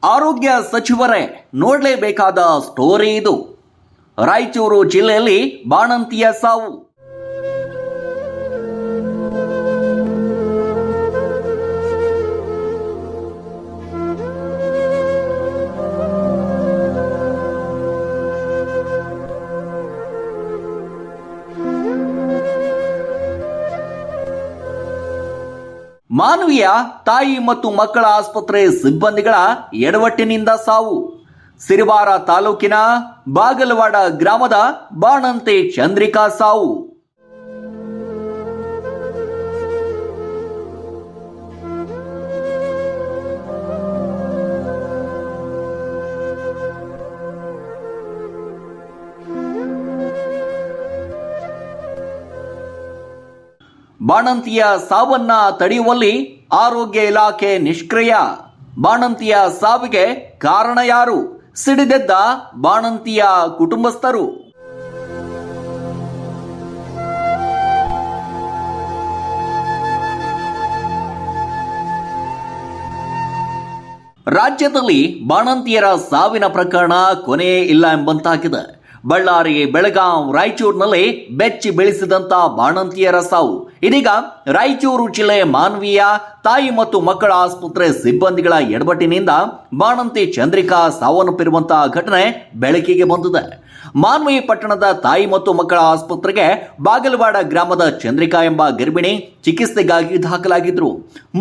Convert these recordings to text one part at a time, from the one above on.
ಆರೋಗ್ಯ ಸಚಿವರೇ ನೋಡಲೇಬೇಕಾದ ಸ್ಟೋರಿ ಇದು. ರಾಯಚೂರು ಜಿಲ್ಲೆಯಲ್ಲಿ ಬಾಣಂತಿಯ ಸಾವು. ಮಾನವೀಯ ತಾಯಿ ಮತ್ತು ಮಕ್ಕಳ ಆಸ್ಪತ್ರೆ ಸಿಬ್ಬಂದಿಗಳ ಎಡವಟ್ಟಿನಿಂದ ಸಾವು. ಸಿರಿವಾರ ತಾಲೂಕಿನ ಬಾಗಲವಾಡ ಗ್ರಾಮದ ಬಾಣಂತಿ ಚಂದ್ರಿಕಾ ಸಾವು. ಬಾಣಂತಿಯ ಸಾವನ್ನ ತಡೆಯುವಲ್ಲಿ ಆರೋಗ್ಯ ಇಲಾಖೆ ನಿಷ್ಕ್ರಿಯ. ಬಾಣಂತಿಯ ಸಾವಿಗೆ ಕಾರಣ ಯಾರು? ಸಿಡಿದೆದ್ದ ಬಾಣಂತಿಯ ಕುಟುಂಬಸ್ಥರು. ರಾಜ್ಯದಲ್ಲಿ ಬಾಣಂತಿಯರ ಸಾವಿನ ಪ್ರಕರಣ ಕೊನೆಯೇ ಇಲ್ಲ ಎಂಬಂತಾಗಿದೆ. ಬಳ್ಳಾರಿ, ಬೆಳಗಾಂ, ರಾಯಚೂರಿನಲ್ಲಿ ಬೆಚ್ಚಿ ಬೆಳೆಸಿದಂತ ಬಾಣಂತಿಯರ ಸಾವು. ಇದೀಗ ರಾಯಚೂರು ಜಿಲ್ಲೆ ಮಾನವೀಯ ತಾಯಿ ಮತ್ತು ಮಕ್ಕಳ ಆಸ್ಪತ್ರೆ ಸಿಬ್ಬಂದಿಗಳ ಎಡವಟ್ಟಿನಿಂದ ಬಾಣಂತಿ ಚಂದ್ರಿಕಾ ಸಾವನ್ನಪ್ಪಿರುವಂತಹ ಘಟನೆ ಬೆಳಕಿಗೆ ಬಂದಿದೆ. ಮಾನ್ವಿ ಪಟ್ಟಣದ ತಾಯಿ ಮತ್ತು ಮಕ್ಕಳ ಆಸ್ಪತ್ರೆಗೆ ಬಾಗಲವಾಡ ಗ್ರಾಮದ ಚಂದ್ರಿಕಾ ಎಂಬ ಗರ್ಭಿಣಿ ಚಿಕಿತ್ಸೆಗಾಗಿ ದಾಖಲಾಗಿದ್ರು.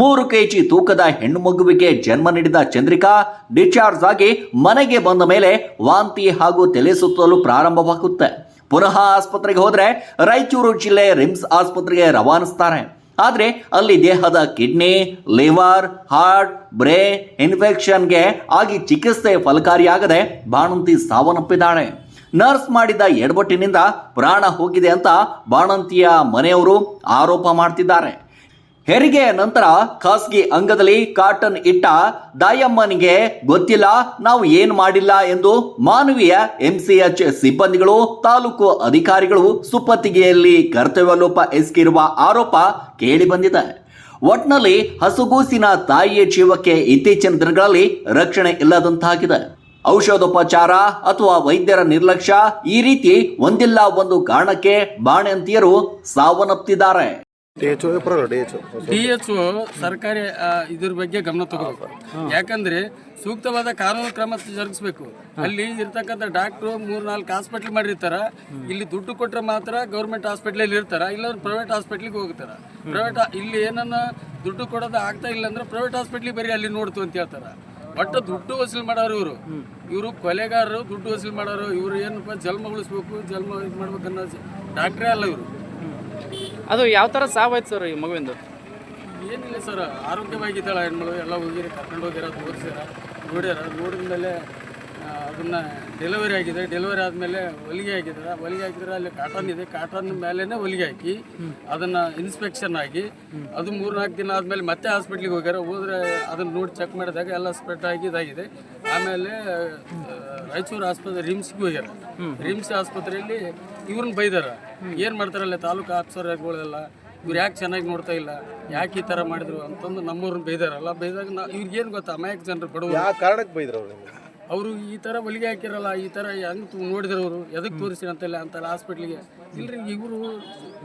3 kg ತೂಕದ ಹೆಣ್ಣು ಮಗುವಿಗೆ ಜನ್ಮ ನೀಡಿದ ಚಂದ್ರಿಕಾ ಡಿಸ್ಚಾರ್ಜ್ ಆಗಿ ಮನೆಗೆ ಬಂದ ಮೇಲೆ ವಾಂತಿ ಹಾಗೂ ತಲೆ ಸುತ್ತಲು ಪ್ರಾರಂಭವಾಗುತ್ತೆ. ಪುನಃ ಆಸ್ಪತ್ರೆಗೆ ಹೋದ್ರೆ ರಾಯಚೂರು ಜಿಲ್ಲೆ ರಿಮ್ಸ್ ಆಸ್ಪತ್ರೆಗೆ ರವಾನಿಸ್ತಾರೆ. ಆದರೆ ಅಲ್ಲಿ ದೇಹದ ಕಿಡ್ನಿ, ಲಿವರ್, ಹಾರ್ಟ್, ಬ್ರೇನ್ ಇನ್ಫೆಕ್ಷನ್ಗೆ ಆಗಿ ಚಿಕಿತ್ಸೆ ಫಲಕಾರಿಯಾಗದೆ ಬಾಣಂತಿ ಸಾವನ್ನಪ್ಪಿದ್ದಾಳೆ. ನರ್ಸ್ ಮಾಡಿದ ಎಡವಟ್ಟಿನಿಂದ ಪ್ರಾಣ ಹೋಗಿದೆ ಅಂತ ಬಾಣಂತಿಯ ಮನೆಯವರು ಆರೋಪ ಮಾಡ್ತಿದ್ದಾರೆ. ಹೆರಿಗೆಯ ನಂತರ ಖಾಸಗಿ ಅಂಗದಲ್ಲಿ ಕಾಟನ್ ಇಟ್ಟ ದಾಯಮ್ಮನಿಗೆ ಗೊತ್ತಿಲ್ಲ, ನಾವು ಏನು ಮಾಡಿಲ್ಲ ಎಂದು ಮಾನವೀಯ MCH ಸಿಬ್ಬಂದಿಗಳು, ತಾಲೂಕು ಅಧಿಕಾರಿಗಳು ಸುಪ್ಪತ್ತಿಗೆಯಲ್ಲಿ ಕರ್ತವ್ಯ ಲೋಪ ಎಸಗಿರುವ ಆರೋಪ ಕೇಳಿ ಬಂದಿದೆ. ಒಟ್ನಲ್ಲಿ ಹಸುಗೂಸಿನ ತಾಯಿಯ ಜೀವಕ್ಕೆ ಇತ್ತೀಚಿನ ದಿನಗಳಲ್ಲಿ ರಕ್ಷಣೆ ಇಲ್ಲದಂತಾಗಿದೆ. ಔಷಧೋಪಚಾರ ಅಥವಾ ವೈದ್ಯರ ನಿರ್ಲಕ್ಷ್ಯ, ಈ ರೀತಿ ಒಂದಿಲ್ಲ ಒಂದು ಕಾರಣಕ್ಕೆ ಬಾಣಂತಿಯರು ಸಾವನ್ನಪ್ಪಿದ್ದಾರೆ. DHO ಸರ್ಕಾರಿ ಇದ್ರ ಬಗ್ಗೆ ಗಮನ ತಗೋಬೇಕು. ಯಾಕಂದ್ರೆ ಸೂಕ್ತವಾದ ಕಾನೂನು ಕ್ರಮ ಜರುಗಿಸಬೇಕು. ಅಲ್ಲಿ ಇರ್ತಕ್ಕಂಥ ಡಾಕ್ಟ್ರು 3-4 ಹಾಸ್ಪಿಟ್ಲ್ ಮಾಡಿರ್ತಾರ. ಇಲ್ಲಿ ದುಡ್ಡು ಕೊಟ್ಟರೆ ಮಾತ್ರ ಗೌರ್ಮೆಂಟ್ ಹಾಸ್ಪಿಟ್ಲಲ್ಲಿ ಇರ್ತಾರ, ಇಲ್ಲ ಪ್ರೈವೇಟ್ ಹಾಸ್ಪಿಟ್ಲಿಗೆ ಹೋಗ್ತಾರ. ಇಲ್ಲಿ ಏನನ್ನ ದುಡ್ಡು ಕೊಡೋದು ಆಗ್ತಾ ಇಲ್ಲ ಅಂದ್ರೆ ಪ್ರೈವೇಟ್ ಹಾಸ್ಪಿಟ್ಲಿಗೆ ಬರೀ ಅಲ್ಲಿ ನೋಡ್ತು ಅಂತ ಹೇಳ್ತಾರ. ಒಟ್ಟು ದುಡ್ಡು ವಸೂಲಿ ಮಾಡೋರು ಇವರು ಕೊಲೆಗಾರರು, ದುಡ್ಡು ವಸೂಲಿ ಮಾಡೋರು. ಇವರು ಏನಪ್ಪ ಜನ್ಮ ಉಳಿಸ್ಬೇಕು, ಜನ್ಮ ಇದು ಮಾಡ್ಬೇಕು ಅನ್ನೋ ಡಾಕ್ಟ್ರೇ ಅಲ್ಲ ಇವರು. ಅದು ಯಾವ ಥರ ಸಾವಾಯ್ತು ಸರ್ ಈ ಮಗುವಿಂದು? ಏನಿಲ್ಲ ಸರ್, ಆರೋಗ್ಯವಾಗಿದ್ದಾಳೆ ಹೆಣ್ಮಗಳು. ಎಲ್ಲ ಹೋಗಿರಿ, ಕರ್ಕೊಂಡು ಹೋಗಿರ, ತೋರಿಸ್ಯಾರ, ನೋಡ್ಯಾರ. ನೋಡಿದ ಮೇಲೆ ಅದನ್ನು ಡೆಲಿವರಿ ಆಗಿದೆ. ಡೆಲಿವರಿ ಆದಮೇಲೆ ಹೊಲಿಗೆ ಹಾಕಿದಾರೆ. ಹೊಲಿಗೆ ಹಾಕಿದ್ರೆ ಅಲ್ಲಿ ಕಾಟನ್ ಇದೆ, ಕಾಟನ್ ಮೇಲೇ ಹೊಲಿಗೆ ಹಾಕಿ ಅದನ್ನು ಇನ್ಸ್ಪೆಕ್ಷನ್ ಆಗಿ ಅದು 3-4 ದಿನ ಆದಮೇಲೆ ಮತ್ತೆ ಹಾಸ್ಪಿಟ್ಲಿಗೆ ಹೋಗ್ಯಾರ. ಹೋದ್ರೆ ಅದನ್ನು ನೋಡಿ ಚೆಕ್ ಮಾಡಿದಾಗ ಎಲ್ಲ ಸ್ಪ್ರೆಡ್ ಆಗಿ ಇದಾಗಿದೆ. ಆಮೇಲೆ ರಾಯಚೂರು ಆಸ್ಪತ್ರೆ ರಿಮ್ಸ್ಗೆ ಹೋಗ್ಯಾರ. ರಿಮ್ಸ್ ಆಸ್ಪತ್ರೆಯಲ್ಲಿ ಇವ್ರನ್ನ ಬೈದಾರ. ಏನು ಮಾಡ್ತಾರಲ್ಲ ತಾಲೂಕು ಆಫೀಸರ್ಗಳೆಲ್ಲ, ಇವ್ರು ಯಾಕೆ ಚೆನ್ನಾಗಿ ನೋಡ್ತಾ ಇಲ್ಲ, ಯಾಕೆ ಈ ಥರ ಮಾಡಿದ್ರು ಅಂತಂದು ನಮ್ಮವ್ರನ್ನ ಬೈದಾರಲ್ಲ. ಬೈದಾಗ ಇವ್ರಿಗೇನು ಗೊತ್ತಾ, ಅಮಾಯಕ ಜನರು ಬಡವರು. ಯಾವ ಕಾರಣಕ್ಕೆ ಬೈದ್ರು ಅವರು ಈ ಥರ ಹೊಲಿಗೆ ಹಾಕಿರಲ್ಲ, ಈ ಥರ ಹೆಂಗೆ ನೋಡಿದ್ರು ಅವರು, ಎದಕ್ಕೆ ತೋರಿಸಿ ಅಂತೆಲ್ಲ ಅಂತಲ್ಲ ಹಾಸ್ಪಿಟ್ಲಿಗೆ. ಇಲ್ರಿ, ಇವರು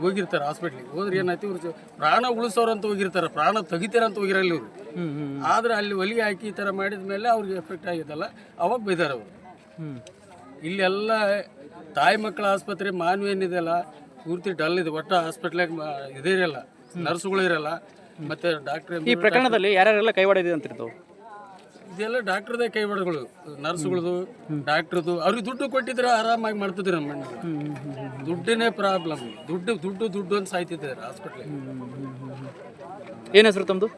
ಹೋಗಿರ್ತಾರೆ ಹಾಸ್ಪಿಟ್ಲಿಗೆ. ಹೋದ್ರೆ ಏನಾಯ್ತು, ಇವ್ರು ಪ್ರಾಣ ಉಳಿಸೋರು ಅಂತ ಹೋಗಿರ್ತಾರೆ, ಪ್ರಾಣ ತೆಗಿತಾರಂತ ಹೋಗಿರಲ್ಲ ಇವರು. ಆದರೆ ಅಲ್ಲಿ ಹೊಲಿಗೆ ಹಾಕಿ ಈ ಥರ ಮಾಡಿದ ಮೇಲೆ ಅವ್ರಿಗೆ ಎಫೆಕ್ಟ್ ಆಗಿದ್ದಲ್ಲ, ಅವಾಗ ಬೈದಾರೆ ಅವರು. ಇಲ್ಲೆಲ್ಲ ತಾಯಿ ಮಕ್ಕಳ ಆಸ್ಪತ್ರೆ ಮಾನವಿ ಏನಿದೆಯಲ್ಲ ಪೂರ್ತಿ ಡಲ್ ಇದೆ. ಒಟ್ಟು ಹಾಸ್ಪಿಟ್ಲಾಗ ಇದೇ ಇರಲ್ಲ, ನರ್ಸ್ಗಳು ಇರಲ್ಲ, ಮತ್ತು ಡಾಕ್ಟ್ರ್. ಈ ಪ್ರಕರಣದಲ್ಲಿ ಯಾರ್ಯಾರೆಲ್ಲ ಕೈವಾಡಿದೆ ಅಂತಿರ್ತಾವೆ? ಇದೆಲ್ಲ ಡಾಕ್ಟ್ರದೇ ಕೈವಾಡಗಳು, ನರ್ಸ್ಗಳದು, ಡಾಕ್ಟ್ರದು. ಅವ್ರಿಗೆ ದುಡ್ಡು ಕೊಟ್ಟಿದ್ರೆ ಆರಾಮಾಗಿ ಮಾಡ್ತಿದ್ರು. ನಮ್ಮ ಮಣ್ಣಿಗೆ ದುಡ್ಡೇ ಪ್ರಾಬ್ಲಮ್. ದುಡ್ಡು ಅಂತ ಸಾಯ್ತಿದ್ದಾರೆ ಹಾಸ್ಪಿಟ್ಲಿಗೆ. ಏನು ಹೆಸರು ತಮ್ಮದು?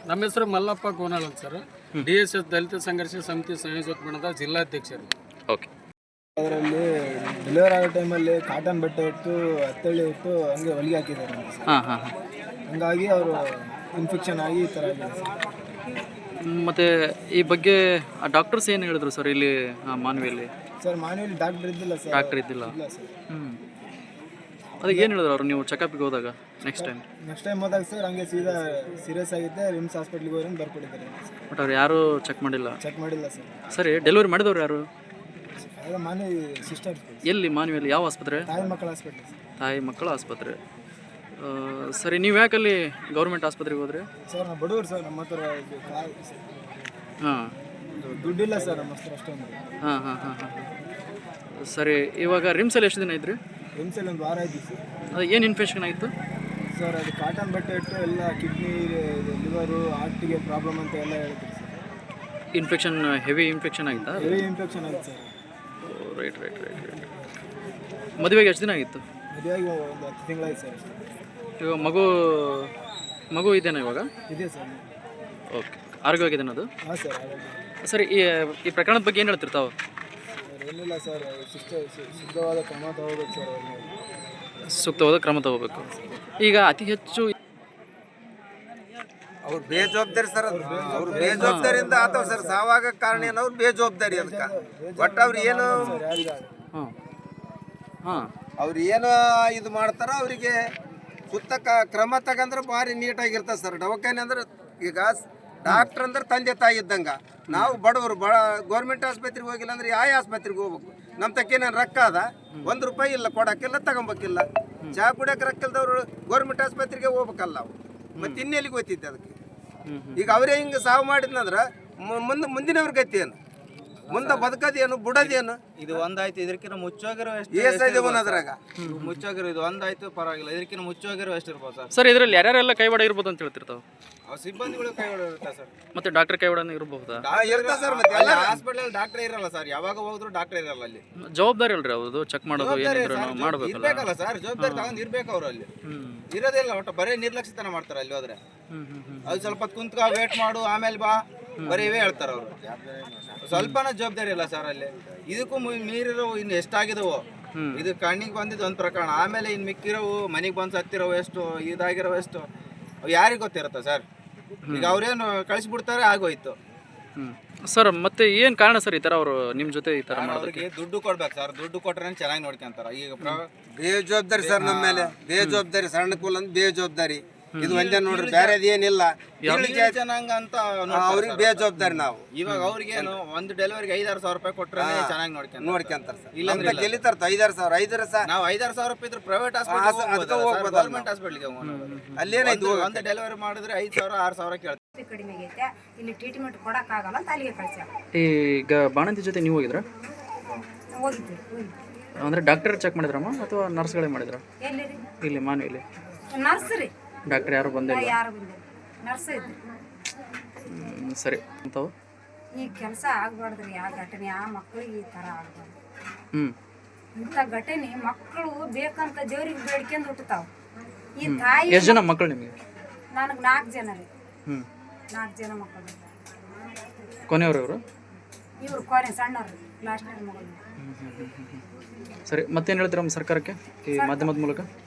ನಮ್ಮ ಹೆಸರು ಮಲ್ಲಪ್ಪ ಕೋನಾಳ್ ಅಂತ ಸರ್. DSS ದಲಿತ ಸಂಘರ್ಷ ಸಮಿತಿ ಸಂಯೋಜಕ ಬಣದ ಜಿಲ್ಲಾಧ್ಯಕ್ಷರು. ಓಕೆ. ಅದರಲ್ಲಿ ಡೆಲಿವರಿ ಆಗೋ ಟೈಮಲ್ಲಿ ಕಾಟನ್ ಬಟ್ಟೆ ಇಟ್ಟು ಹತ್ತಳ್ಳಿ ಇಟ್ಟು ಹಂಗೆ ಹೊಲಿಗೆ ಹಾಕಿದ್ದಾರೆ. ಹಂಗಾಗಿ ಅವರು ಇನ್ಫೆಕ್ಷನ್ ಆಗಿ ಈ ಥರ ಆಗಿದೆ. ಮತ್ತು ಈ ಬಗ್ಗೆ ಡಾಕ್ಟರ್ಸ್ ಏನು ಹೇಳಿದ್ರು ಸರ್ ಇಲ್ಲಿ ಮಾನವಿಯಲ್ಲಿ? ಸರ್ ಮಾನವಿಯಲ್ಲಿ ಡಾಕ್ಟರ್ ಇದ್ದಿಲ್ಲ ಸರ್. ಡಾಕ್ಟರ್ ಇದ್ದಿಲ್ಲ. ಇಲ್ಲ ಸರ್. ಅದಕ್ಕೆ ಏನು ಹೇಳಿದ್ರು ಅವ್ರು ನೀವು ಚೆಕಪ್ಗೆ ಹೋದಾಗ ನೆಕ್ಸ್ಟ್ ಟೈಮ್ ಹೋದಾಗ ಸರ್ ಹಂಗೆ ಸೀದಾ ಸೀರಿಯಸ್ ಆಗಿದ್ದೆ ರಿಮ್ಸ್ ಹಾಸ್ಪಿಟ್ಲಿಗೆ ಹೋಗಿ ಬರ್ಕೊಟ್ಟಿದ್ದಾರೆ. ಬಟ್ ಅವ್ರು ಯಾರೂ ಚೆಕ್ ಮಾಡಿಲ್ಲ. ಮಾಡಿಲ್ಲ ಸರ್. ಸರಿ, ಡೆಲಿವರಿ ಮಾಡಿದವ್ರು ಯಾರು? ಅದು ಮಾನಿ ಸಿಸ್ಟರ್. ಎಲ್ಲಿ ಮಾನವಿಯಲ್ಲಿ? ಯಾವ ಆಸ್ಪತ್ರೆ? ತಾಯಿ ಮಕ್ಕಳ ಆಸ್ಪತ್ರೆ. ತಾಯಿ ಮಕ್ಕಳ ಆಸ್ಪತ್ರೆ. ಸರಿ, ನೀವು ಯಾಕಲ್ಲಿ ಗೌರ್ಮೆಂಟ್ ಆಸ್ಪತ್ರೆಗೆ ಹೋದ್ರಿ? ಸರ್ ನಾವು ಬಡವರು ಸರ್, ನಮ್ಮ ಹತ್ರ ಹಾಂ ದುಡ್ಡಿಲ್ಲ ಸರ್ ನಮ್ಮ ಹತ್ರ ಅಷ್ಟೊಂದು. ಹಾಂ ಹಾಂ ಹಾಂ ಹಾಂ ಸರಿ, ಇವಾಗ ರಿಮ್ಸಲ್ಲಿ ಎಷ್ಟು ದಿನ ಇದ್ರಿ? ರಿಮ್ಸಲ್ಲಿ 1 ವಾರ ಆಯ್ತು ಸರ್. ಅದು ಏನು ಇನ್ಫೆಕ್ಷನ್ ಆಗಿತ್ತು ಸರ್? ಅದು ಕಾಟನ್ ಬಟ್ಟೆ ಇಟ್ಟು ಎಲ್ಲ ಕಿಡ್ನಿ, ಲಿವರು, ಹಾರ್ಟಿಗೆ ಪ್ರಾಬ್ಲಮ್ ಅಂತ ಎಲ್ಲ ಹೇಳಿದ್ರು ಸರ್. ಇನ್ಫೆಕ್ಷನ್, ಹೆವಿ ಇನ್ಫೆಕ್ಷನ್ ಆಗಿತ್ತಾ? ಹೆವಿ ಇನ್ಫೆಕ್ಷನ್ ಆಗಿತ್ತು ಸರ್. ರೈಟ್. ಮದುವೆಗೆ ಎಷ್ಟು ದಿನ ಆಗಿತ್ತು? ಮದುವೆಗೆ 10 ತಿಂಗಳಾಯ್ತು ಸರ್. ಇವಾಗ ಮಗು ಇದೆಯಾ ಇವಾಗ? ಇದೆ ಸರ್. ಓಕೆ, ಆರೋಗ್ಯವಾಗಿದ್ದಾನೆ ಅದು? ಹಾಂ ಸರ್. ಸರಿ, ಈ ಪ್ರಕರಣದ ಬಗ್ಗೆ ಏನು ಹೇಳ್ತಿರ್ತಾವೆ? ಏನಿಲ್ಲ ಸರ್, ಶುದ್ಧವಾದ ಕ್ರಮ ತಗೋಬೇಕು ಸರ್. ಸೂಕ್ತವಾದ ಕ್ರಮ ತಗೋಬೇಕು. ಈಗ ಅತಿ ಹೆಚ್ಚು ಅವ್ರು ಬೇಜವಾಬ್ದಾರಿ ಸರ್. ಅವ್ರು ಬೇಜವಾಬ್ದಾರಿಯಿಂದ ಆತವ್ ಸರ್. ಸಾವಾಗ ಕಾರಣ ಏನು? ಅವ್ರು ಬೇಜವಾಬ್ದಾರಿ ಅದಕ್ಕೆ. ಬಟ್ ಅವ್ರು ಏನು ಅವ್ರು ಏನು ಇದು ಮಾಡ್ತಾರ, ಅವರಿಗೆ ಸುತ್ತ ಕ್ರಮ ತಗಂದ್ರೆ ಭಾರಿ ನೀಟಾಗಿರ್ತದೆ ಸರ್. ದವಾಖಾನೆ ಅಂದ್ರೆ ಈಗ ಡಾಕ್ಟ್ರ್ ಅಂದ್ರೆ ತಂದೆ ತಾಯಿ ಇದ್ದಂಗ. ನಾವು ಬಡವರು ಗೌರ್ಮೆಂಟ್ ಆಸ್ಪತ್ರೆಗೆ ಹೋಗಿಲ್ಲ ಅಂದ್ರೆ ಯಾವ ಆಸ್ಪತ್ರೆಗೆ ಹೋಗ್ಬೇಕು? ನಮ್ಮ ತಕ್ಕೇನೇನು ರೊಕ್ಕ ಅದ? 1 ರೂಪಾಯಿ ಇಲ್ಲ, ಕೊಡಕ್ಕಿಲ್ಲ, ತಗೊಂಬೇಕಿಲ್ಲ. ಚಹಾ ಕುಡಿಯೋಕೆ ರೊಕ್ಕ ಇಲ್ದವ್ರು ಗೌರ್ಮೆಂಟ್ ಆಸ್ಪತ್ರೆಗೆ ಹೋಗ್ಬೇಕಲ್ಲ ನಾವು. ಮತ್ತೆ ಇನ್ನೆಲ್ಲಿಗೆ ಹೋಗ್ತಿದ್ದೆ ಅದಕ್ಕೆ? ಈಗ ಅವರೇ ಹಿಂಗೆ ಸಾವು ಮಾಡಿದ್ನಂದ್ರೆ ಮುಂದಿನವ್ರ ಗತಿ ಏನು? ಮುಂದೆ ಬದುಕದೇನು, ಬಿಡೋದೇನು? ಇದು ಒಂದಾಯ್ತು, ಇದಕ್ಕಿಂತ ಮುಚ್ಚೋಗಿರೋ ಅದ್ರಾಗ ಮುಚ್ಚೋಗಿರೋ ಇದು ಒಂದಾಯ್ತು, ಪರವಾಗಿಲ್ಲ. ಇದಕ್ಕಿಂತ ಮುಚ್ಚೋಗಿರೋ ಎಷ್ಟು ಇರ್ಬೋದು ಸರ್? ಸರ್, ಇದರಲ್ಲಿ ಯಾರ್ಯಾರೆಲ್ಲ ಕೈವಾಡ ಇರ್ಬೋದು ಅಂತ ಹೇಳ್ತಿರ್ತಾವೆ? ಸಿಬ್ಬಂದಿಗಳು ಕೈ ಹೊಡಿರುತ್ತೆ ಸರ್. ಮತ್ತೆ ಡಾಕ್ಟರ್ ಕೈವಾಡ ಇರಬಹುದಾ? ಇರ್ತಾ ಸರ್. ಮತ್ತೆ ಎಲ್ಲ ಹಾಸ್ಪಿಟಲ್ ಡಾಕ್ಟರ್ ಇರಲ್ಲ ಸರ್. ಯಾವಾಗ ಹೋದ್ರು ಡಾಕ್ಟರ್ ಇರಲ್ಲ ಅಲ್ಲಿ. ಜವಾಬ್ದಾರಿ ಅಲ್ರಿ ಅವ್ರದ್ದು, ಚೆಕ್ ಮಾಡೋದು ಏನಿದ್ರು ಮಾಡ್ಬೇಕಲ್ಲ. ಇರ್ಬೇಕಲ್ಲ ಸರ್, ಜವಾಬ್ದಾರಿ ತಗೊಂಡ್ ಇರ್ಬೇಕು ಅವ್ರು ಅಲ್ಲಿ. ಇರೋದಿಲ್ಲ, ಒಟ್ಟು ಬರೀ ನಿರ್ಲಕ್ಷ್ಯತನ ಮಾಡ್ತಾರೆ ಅಲ್ಲಿ ಹೋದ್ರೆ. ಅದು ಸ್ವಲ್ಪ ಕುಂತ್ಕ ವೇಟ್ ಮಾಡು, ಆಮೇಲೆ ಬಾ, ಬರೀ ಇವೇ ಹೇಳ್ತಾರ ಅವ್ರು. ಸ್ವಲ್ಪನ ಜವಾಬ್ದಾರಿ ಇಲ್ಲ ಸರ್ ಅಲ್ಲಿ. ಇದಕ್ಕೂ ಮೀರಿರೋ ಇನ್ನು ಎಷ್ಟಾಗಿದವು. ಇದು ಕಣ್ಣಿಗೆ ಬಂದಿದ್ದು ಒಂದು ಪ್ರಕರಣ, ಆಮೇಲೆ ಇನ್ನು ಮಿಕ್ಕಿರೋವು ಮನೆಗೆ ಬಂದು ಸತ್ತಿರೋವು ಎಷ್ಟು, ಇದಾಗಿರೋ ಎಷ್ಟು ಯಾರಿಗೆ ಗೊತ್ತಿರುತ್ತೆ ಸರ್. ಈಗ ಅವ್ರೇನು ಕಳಿಸ್ಬಿಡ್ತಾರೆ, ಆಗೋಯ್ತು. ಸರ್, ಮತ್ತೆ ಏನು ಕಾರಣ ಸರ್ ಈ ಥರ ಅವರು ನಿಮ್ಮ ಜೊತೆ ಈ ಥರ ಮಾಡೋದಕ್ಕೆ? ಅವ್ರಿಗೆ ದುಡ್ಡು ಕೊಡ್ಬೇಕು ಸರ್. ದುಡ್ಡು ಕೊಟ್ರೆ ಚೆನ್ನಾಗಿ ನೋಡ್ಕೊಂತಾರ. ಈಗ ಬೇಜವಾಬ್ದಾರಿ ಸರ್, ನಮ್ಮ ಮೇಲೆ ಬೇಜವಾಬ್ದಾರಿ. ಸಣ್ಣ ಕೂಲ್ ಅಂದ್ರೆ ಬೇಜವಾಬ್ದಾರಿ. ಇದು ಒಂದೇ ನೋಡ್ರಿ, ಬೇರೆದು ಏನಿಲ್ಲ. ಜನಾಂಗ ಅಂತ ಅವ್ರಿಗೆ ಬೇಜವಾಬ್ದಾರಿ ನಾವು. ಇವಾಗ ಅವ್ರಿಗೇನು ಒಂದು ಡೆಲಿವರಿಗೆ 5,000 ಸಾವಿರ ರೂಪಾಯಿ ಕೊಟ್ರೆ ಚೆನ್ನಾಗಿ ನೋಡ್ಕೊಂತಾರ ಸರ್. ಇಲ್ಲಾಂದ್ರೆ ಎಲ್ಲಿ ತರ್ತ 5,000 ಸಾವಿರ? 5,000 ಸಾವಿರ ನಾವು 5,000 ಸಾವಿರ ರೂಪಾಯಿ ಇದ್ರೆ ಪ್ರೈವೇಟ್ ಹಾಸ್ಪಿಟಲ್, ಗೌರ್ಮೆಂಟ್ ಹಾಸ್ಪಿಟಲ್ಗೆ ಅಲ್ಲೇನಾಯ್ತು? ಒಂದು ಡೆಲಿವರಿ ಮಾಡಿದ್ರೆ 5,000 6,000 ಕೇಳ್ತಾರೆ. ಕಡಿಮೆ ಆಗೈತೆ, ಇಲ್ಲಿ ಟ್ರೀಟ್ಮೆಂಟ್ ಕೊಡಕ್ಕಾಗಲ್ಲ ಅಂತ ಅಲ್ಲಿಗೆ ಕಳ್ಸ್ಯಾರ. ಈಗ ಬಾಣಂತಿ ಜೊತೆ ನೀವು ಹೋಗಿದ್ರಾ? ಹೋಗಿದ್ವಿ. ಅಂದರೆ ಡಾಕ್ಟರ್ ಚೆಕ್ ಮಾಡಿದ್ರಮ್ಮ ಅಥವಾ ನರ್ಸ್ಗಳೇ ಮಾಡಿದ್ರ? ಎಲ್ಲಿ ರೀ? ಇಲ್ಲಿ ಮಾನವಿಯಲ್ಲಿ ನರ್ಸ್ ರೀ. ಡಾಕ್ಟರ್ ಯಾರು ಬಂದಿಲ್ಲ? ಯಾರು ಬಂದಿಲ್ಲ, ನರ್ಸ್ ಇದ್ರಿ. ಸರಿ. ಅಂತಾವು ಈ ಕೆಲಸ ಆಗ್ಬಾರ್ದ್ರಿ. ಆ ಘಟನೆ ಆ ಮಕ್ಕಳಿಗೆ ಈ ಥರ ಆಗ್ಬಾರ್ದು. ಇಂಥ ಘಟನೆ ಮಕ್ಕಳು ಬೇಕಂತ ದೇವ್ರಿಗೆ ಬೇಡ್ಕೊಂಡು ಹುಟ್ಟತಾವ. ಈ ತಾಯಿ ಎಷ್ಟು ಜನ ಮಕ್ಕಳು ನಿಮಗೆ? ನನಗೆ 4 ಜನ ರೀ. 4 ಜನ ಮಕ್ಕಳು. ಕೊನೆಯವರು ಇವರು? ಇವ್ರು ಕೊನೆ ಸಣ್ಣವ್ರು, ಲಾಸ್ಟ್ನ ಮಗಳು. ಸರಿ, ಮತ್ತೇನು ಹೇಳ್ತೀರಮ್ಮ ಸರ್ಕಾರಕ್ಕೆ ಈ ಮಾಧ್ಯಮದ ಮೂಲಕ?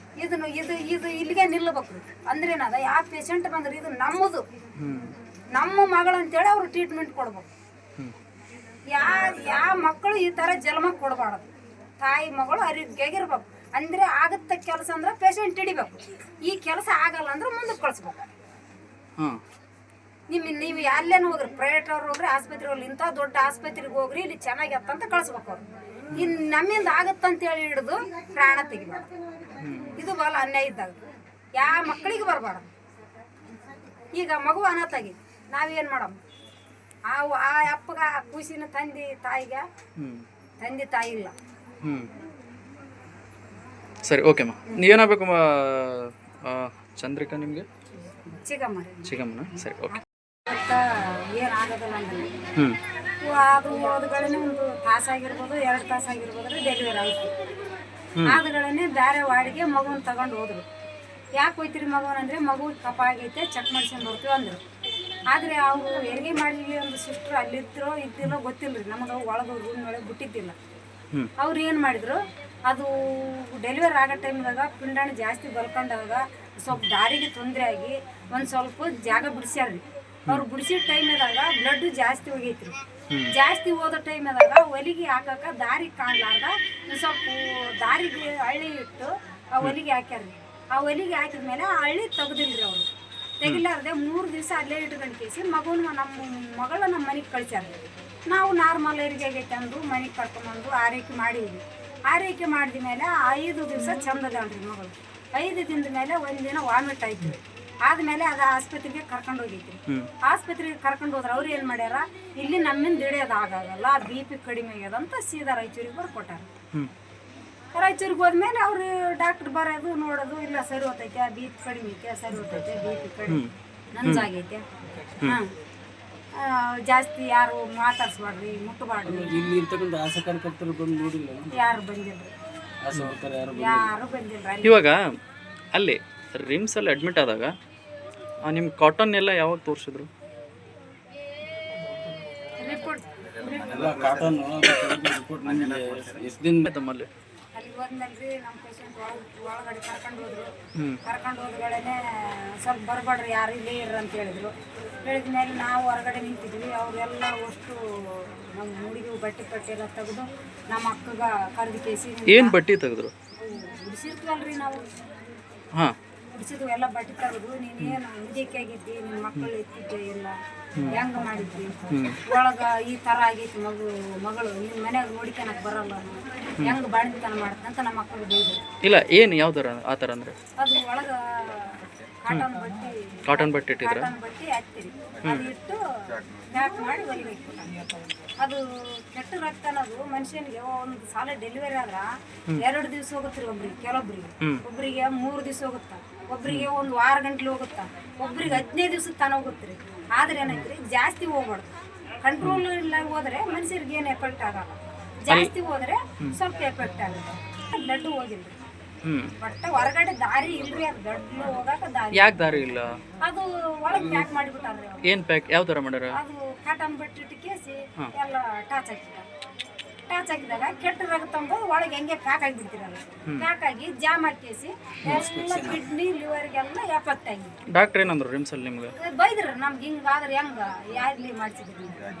ಇದನ್ನು ಇದು ಇಲ್ಲಿಗೆ ನಿಲ್ಲಬೇಕು. ಅಂದ್ರೆ ಏನದ, ಯಾವ ಪೇಷಂಟ್ ಬಂದ್ರೆ ಇದು ನಮ್ಮದು, ನಮ್ಮ ಮಗಳು ಅಂತೇಳಿ ಅವ್ರು ಟ್ರೀಟ್ಮೆಂಟ್ ಕೊಡ್ಬೇಕು. ಯಾವ ಮಕ್ಕಳು ಈ ಥರ ಜನ್ಮ ಕೊಡಬಾರ್ದು. ತಾಯಿ ಮಗಳು ಆರೋಗ್ಯಾಗಿರ್ಬೇಕು. ಅಂದರೆ ಆಗತ್ತ ಕೆಲಸ ಅಂದ್ರೆ ಪೇಷಂಟ್ ಹಿಡಿಬೇಕು. ಈ ಕೆಲಸ ಆಗಲ್ಲ ಅಂದ್ರೆ ಮುಂದಕ್ಕೆ ಕಳಿಸ್ಬೇಕು. ನೀವು ಅಲ್ಲೇನು ಹೋಗ್ರಿ, ಪ್ರೈವೇಟ್ ಅವ್ರು ಹೋಗ್ರಿ, ಆಸ್ಪತ್ರೆ ಹೋಗ್ರಿ, ಇಂಥ ದೊಡ್ಡ ಆಸ್ಪತ್ರೆಗೆ ಹೋಗ್ರಿ, ಇಲ್ಲಿ ಚೆನ್ನಾಗಿ ಅಂತ ಕಳಿಸ್ಬೇಕು ಅವ್ರು. ಇನ್ನು ನಮ್ಮಿಂದ ಆಗತ್ತಂತೇಳಿ ಹಿಡಿದು ಪ್ರಾಣ ತೆಗಿಬಾರ್ದು. ಇದು ಭಾಳ ಅನ್ಯಾಯ ಇದ್ದಾಗ ಯಾವ ಮಕ್ಕಳಿಗೆ ಬರಬಾರ್ದು. ಈಗ ಮಗು ಅನಾಥಾಗಿ ನಾವೇನು ಮಾಡಮ್ಮ? ಆ ಅಪ್ಪಗ ಕೂಸಿನ ತಂದೆ ತಾಯಿಗೆ ತಂದೆ ತಾಯಿ ಇಲ್ಲ. ಸರಿ, ಓಕೆಮ್ಮ. ನೀವೇನಾಗಬೇಕು ಚಂದ್ರಿಕಾ? ನಿಮಗೆ ಚಿಗಮ್ಮನ? ಸರಿ, ಓಕೆ. ಏನಾಗೋದಿಲ್ಲ ಅಂದ್ರೆ ಅದು ಓದ್ಗಳೇ ಒಂದು ತಾಸಾಗಿರ್ಬೋದು, 2 ತಾಸಾಗಿರ್ಬೋದು ಡೆಲಿವರಿ ಆಯ್ತು. ಆದಗಳೇ ಬೇರೆ ವಾರ್ಡಿಗೆ ಮಗುನ ತಗೊಂಡು ಹೋದ್ರು. ಯಾಕೆ ಹೋಯ್ತಿರಿ ಮಗುನ ಅಂದರೆ ಮಗು ಕಫ ಆಗೈತೆ, ಚೆಕ್ ಮಾಡ್ಸ್ಕೊಂಡು ಬರ್ತೀವಿ ಅಂದರು. ಆದರೆ ಅವರು ಹೆರಿಗೆ ಮಾಡಿ ಒಂದು ಸಿಸ್ಟ್ರು ಅಲ್ಲಿರ್ತಿರೋ ಇದ್ದಿಲ್ಲೋ ಗೊತ್ತಿಲ್ಲ ರೀ. ನಮಗೆ ಒಳಗೆ ರೂಮ್ ಒಳಗೆ ಬಿಟ್ಟಿದ್ದಿಲ್ಲ. ಅವ್ರು ಏನು ಮಾಡಿದ್ರು, ಅದು ಡೆಲಿವರಿ ಆಗೋ ಟೈಮ್ದಾಗ ಪಿಂಡಾಣಿ ಜಾಸ್ತಿ ಬಲ್ಕೊಂಡಾಗ ಸ್ವಲ್ಪ ದಾರಿಗೆ ತೊಂದರೆ ಆಗಿ ಒಂದು ಸ್ವಲ್ಪ ಜಾಗ ಬಿಡಿಸ್ಯಾರ ರೀ. ಅವ್ರು ಬಿಡಿಸಿದ ಟೈಮ್ದಾಗ ಬ್ಲಡ್ಡು ಜಾಸ್ತಿ ಹೋಗೈತ್ರಿ. ಜಾಸ್ತಿ ಹೋದ ಟೈಮ್ದಾಗ ಹೊಲಿಗೆ ಹಾಕಕ್ಕೆ ದಾರಿ ಕಾಣಲಾರ್ದ ಸ್ವಲ್ಪ ದಾರಿಗೆ ಹಳ್ಳಿ ಇಟ್ಟು ಆ ಹೊಲಿಗೆ ಹಾಕ್ಯಾರ್ರಿ. ಆ ಹೊಲಿಗೆ ಹಾಕಿದ್ಮೇಲೆ ಆ ಹಳ್ಳಿ ತೆಗ್ದಿಲ್ರಿ ಅವರು. ತೆಗಿಲಾರ್ದೆ 3 ದಿವಸ ಅಲ್ಲೇ ಇಟ್ಕೊಂಡು ಕೇಸಿ ನಮ್ಮ ಮಗಳ ನಮ್ಮ ಮನೆಗೆ ಕಳ್ಸ್ಯಾರ. ನಾವು ನಾರ್ಮಲ್ ಹೆರಿಗೆ ಆಗೈತೆ ಅಂದು ಮನೆಗೆ ಕರ್ಕೊಂಬಂದು ಆರೈಕೆ ಮಾಡೀವಿ. ಆರೈಕೆ ಮಾಡಿದ ಮೇಲೆ 5 ದಿವಸ ಚಂದದಳ್ರಿ ಮಗಳು. 5 ದಿನದ ಮೇಲೆ ಒಂದಿನ ವಾಮಿಟ್ ಆಯ್ತು. ಆದ್ಮೇಲೆ ಅದು ಆಸ್ಪತ್ರೆಗೆ ಕರ್ಕೊಂಡು ಹೋಗೈತ್ರಿ. ಆಸ್ಪತ್ರೆಗೆ ಕರ್ಕೊಂಡು ಹೋದ್ರೆ ಅವ್ರು ಏನು ಮಾಡ್ಯಾರ, ಇಲ್ಲಿ ನಮ್ಮಿಂದ ಹಿಡಿಯೋದು ಆಗಲ್ಲ, BP ಕಡಿಮೆ ಆಗ್ಯದ ಅಂತ ಸೀದಾ ರಾಯಚೂರಿಗೆ ಬರ್ಕೊಟ್ಟಾರ. ರಾಯಚೂರಿಗೆ ಹೋದ್ಮೇಲೆ ಅವ್ರು ಡಾಕ್ಟ್ರ್ ಬರೋದು ನೋಡೋದು, ಇಲ್ಲ ಸರಿ ಹೋಗ್ತೈತೆ, BP ಕಡಿಮೆ ಐತೆ, ಸರಿ ಹೋಗ್ತೈತೆ, BP ಕಡಿಮೆ ನಂಜಾಗೈತೆ, ಹಾಂ ಜಾಸ್ತಿ ಯಾರು ಮಾತಾಡ್ಸ್ಬಾರ್ರಿ, ಮುಟ್ಟಬಾರ್ರಿ. ಇಲ್ಲಿ ಇರ್ತಕ್ಕಂಥ ಆಸಾ ಕಾರ್ಯಕರ್ತರು ಬಂದು ನೋಡಿಲ್ಲ, ಯಾರು ಬಂದಿಲ್ರಿ, ಆಸಾ ವರ್ಕರ್ ಯಾರು ಬಂದಿಲ್ರಿ. ಇವಾಗ ಅಲ್ಲಿ ರಿಮ್ಸಲ್ಲಿ ಅಡ್ಮಿಟ್ ಆದಾಗ ನಿಮ್ಮ ಕಾಟನ್ ಎಲ್ಲ ಯಾವಾಗ ತೋರಿಸಿದ್ರು? ರಿಪೋರ್ಟ್ ಎಲ್ಲ ಕಾಟನ್ ರಿಪೋರ್ಟ್ ನಮಗೆ ಎಷ್ಟು ದಿನ ತಮ್ಮಲ್ಲಿ ಅಲ್ಲಿ ಹೋದ್ಮೇಲೆ ನಮ್ಮ ಪೇಷಂಟ್ ಒಳಗಡೆ ಕರ್ಕೊಂಡು ಹೋದ್ರು. ಕರ್ಕೊಂಡು ಹೋದ್ಗಳೇ ಸ್ವಲ್ಪ ಬರಬೇಡ್ರಿ, ಯಾರು ಇಲ್ಲೇ ಇರ್ರಿ ಅಂತ ಹೇಳಿದ್ರು. ಹೇಳಿದ್ಮೇಲೆ ನಾವು ಹೊರಗಡೆ ನಿಂತಿದ್ವಿ. ಅವರೆಲ್ಲ ಅಷ್ಟು ನಮ್ಮ ಹುಡುಗಿ ಬಟ್ಟೆ ಎಲ್ಲ ತೆಗೆದು ನಮ್ಮ ಅಕ್ಕಗ ಕರೆದು ಕೇಸಿ ಏನು ಬಟ್ಟೆ ತೆಗೆದ್ರು? ಬಿಡಿಸಿರ್ತೀವಲ್ರಿ ನಾವು, ಹಾಂ ಬಿಡಿಸಿದ್ವು ಎಲ್ಲ ಬಟ್ಟೆ ತೆಗೆದು, ನೀನೇನು ಮುದಿಕೆ ಆಗಿದ್ದಿ, ನಿನ್ನ ಮಕ್ಕಳು ಎತ್ತಿದ್ದೆ ಇಲ್ಲ, ಹೆಂಗ ಮಾಡಿದ್ವಿ, ಒಳಗ ಈ ಥರ ಆಗೈತಿ ಮಗಳು ನಿನ್ನ ಮನ್ಯಾಗ ನೋಡಿಕೊಳಕ್ ಬರಲ್ಲ, ಹೆಂಗೆ ಬಾಣಿತನ ಮಾಡ್ತಾನೆ ಅಂತ ನಮ್ಮ ಮಕ್ಕಳು ಬೈದ್ರು. ಇಲ್ಲ ಏನು ಯಾವ ಥರ ಆ ಥರ ಅಂದರೆ ಅದು ಒಳಗ ಕಾಟನ್ ಬಟ್ಟೆ ಇಟ್ಟಿದ್ರೆ ಬಟ್ಟೆ ಹಾಕ್ತೀರಿ, ಅದು ಇಟ್ಟು ಪ್ಯಾಕ್ ಮಾಡಿ ಹೊಲಿಗೆ ಹಾಕ್ಬಿಟ್ಟಾರೆ. ಅದು ಕೆಟ್ಟ ರಕ್ತ ಅನ್ನೋದು ಮನುಷ್ಯನಿಗೆ ಒಂದು ಸಾಲ ಡೆಲಿವರಿ ಆದ್ರ 2 ದಿವಸ ಹೋಗುತ್ತೆ ರೀ ಒಬ್ರಿಗೆ, ಕೆಲವೊಬ್ರಿಗೆ 3 ದಿವಸ ಹೋಗುತ್ತಾ, ಒಬ್ರಿಗೆ 1 ವಾರ ಗಂಟ್ಲೆ ಹೋಗುತ್ತಾ, ಒಬ್ರಿಗೆ 15 ದಿವಸ ತನ ಹೋಗುತ್ತೆ ರೀ. ಆದ್ರೆ ಏನೈತ್ರಿ, ಜಾಸ್ತಿ ಹೋಗ್ಬಾರ್ದು. ಕಂಟ್ರೋಲ್ ಇಲ್ಲ ಹೋದ್ರೆ ಮನುಷ್ಯರಿಗೆ ಏನು ಎಫೆಕ್ಟ್ ಆಗಲ್ಲ, ಜಾಸ್ತಿ ಹೋದ್ರೆ ಸ್ವಲ್ಪ ಎಫೆಕ್ಟ್ ಆಗುತ್ತೆ. ಬ್ಲಡ್ ಹೋಗಿಲ್ರಿ, ಬಟ್ ಹೊರಗಡೆ ದಾರಿ ಇಲ್ರಿ, ಅದು ಬ್ಲಡ್ ಹೋಗಾಕ ದಾರಿ. ಯಾಕೆ ದಾರಿ ಇಲ್ಲ? ಅದು ಒಳಗೆ ಪ್ಯಾಕ್ ಮಾಡಿಬಿಟ್ಟಾರ್ರಿ. ಏನು ಪ್ಯಾಕ್ ಯಾವ ಥರ ಮಾಡ್ಯಾರ? ಅದು ಕಾಟನ್ ಬಟ್ಟೆ ಇಟ್ಟು ಕೇಸಿ ಎಲ್ಲ ಟಾಚ್ ಹಾಕಿದಾಗ ಕೆಟ್ಟ ರಕ್ತ ತಂದು ಒಳಗೆ ಹೆಂಗೆ ಪ್ಯಾಕ್ ಆಗಿಬಿಡ್ತೀರಲ್ಲ, ಪ್ಯಾಕ್ ಆಗಿ ಜಾಮ್ ಹಾಕೇಸಿ ಎಲ್ಲ ಕಿಡ್ನಿ ಲಿವರ್ಗೆಲ್ಲ ಎಫೆಕ್ಟ್ ಆಗಿ. ಡಾಕ್ಟ್ರ್ ಏನಂದ್ರು ರಿಮ್ಸಲ್ಲಿ ನಿಮ್ಗೆ? ಬೈದ್ರಿ ನಮ್ಗೆ ಹಿಂಗಾದ್ರೆ ಹೆಂಗ ಯಾರ್ಲಿ ಮಾಡ್ಸಿದ್ರಿ.